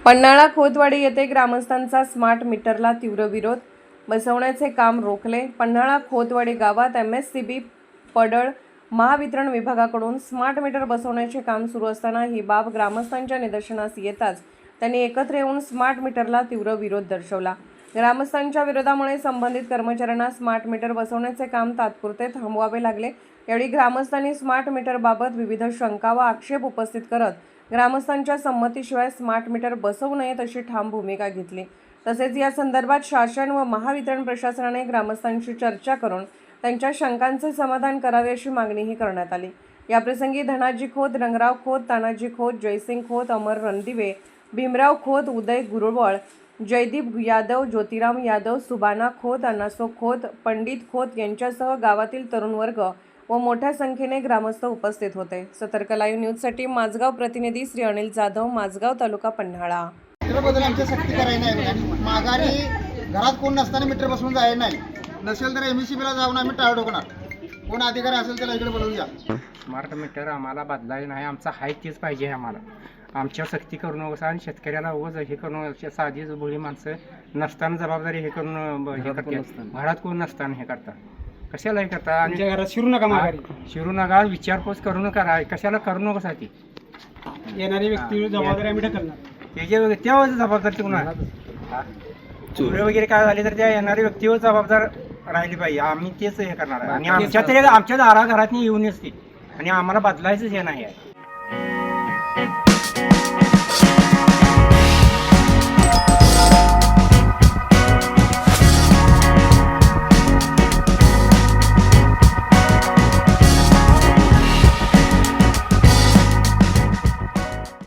पन्हाळा खोतवाडी येथे ग्रामस्थांचा स्मार्ट मीटरला तीव्र विरोध, बसवण्याचे काम रोखले। पन्हाळा खोतवाडी गावात MSCB पडळ महावितरण विभागाकडून स्मार्ट मीटर बसवण्याचे काम सुरू असताना ही बाब ग्रामस्थांच्या निदर्शनास येताच त्यांनी एकत्र येऊन स्मार्ट मीटरला तीव्र विरोध दर्शवला। ग्रामस्थांच्या विरोधामुळे संबंधित कर्मचाऱ्यांना स्मार्ट मीटर बसवण्याचे काम तात्पुरते थांबवावे लागले। यावेळी ग्रामस्थांनी स्मार्ट मीटर बाबत विविध शंका व आक्षेप उपस्थित करत ग्रामस्थांच्या संमतीशिवाय स्मार्ट मीटर बसवू नयेत अशी ठाम भूमिका घेतली। तसेच या संदर्भात शासन व महावितरण प्रशासनाने ग्रामस्थांशी चर्चा करून त्यांच्या शंकांचे समाधान करावे अशी मागणीही करण्यात आली। याप्रसंगी धनाजी खोत, रंगराव खोत, तानाजी खोत, जयसिंग खोत, अमर रणदिवे, भीमराव खोत, उदय गुरुवळ, जयदीप यादव, ज्योतिराम यादव, सुबाना खोत, अनासो खोत, पंडित खोत यांच्यासह गावातील तरुण वर्ग व मोठ्या संख्येने ग्रामस्थ उपस्थित होते। सतर्क लाईव्ह न्यूजसाठी माझगाव प्रतिनिधी श्री अनिल जाधव, माझगाव तालुका पन्हाळा। मीटरबद्दल आमची सक्ती करायची नाही आणि माघारी घरात कोण नसताना मीटर बसवून जायचं नाही। नसेल तर MSCBला जाऊन आम्ही टाळ ठोकणार। कोण अधिकारी असेल त्याला इकडे बोलवून घ्या। स्मार्ट मीटर आम्हाला बदलायचं नाही, आमचा हाय तेच पाहिजे आम्हाला। आमच्या सक्ती करू नका आणि शेतकऱ्याला उगाच हे करून साधी भोळी माणसं नसताना जबाबदारी हे करून हे करतात। घरात कोण नसताना हे करतात, कशाला हे करतात? आणि घरात शिरू नका माघारी, शिरू नका, विचारपूस करू नका, कशाला करू नका साठी येणारी व्यक्ती जबाबदारी आम्ही ढकलणार। त्याच्या त्यावर जबाबदार कोण चोरी वगैरे काय झाली तर त्या येणाऱ्या व्यक्तीवर जबाबदार राहिली पाहिजे। आम्ही तेच हे करणार आहे आणि आमच्या दाराघरात येऊन असते आणि आम्हाला बदलायचंच हे नाही आहे।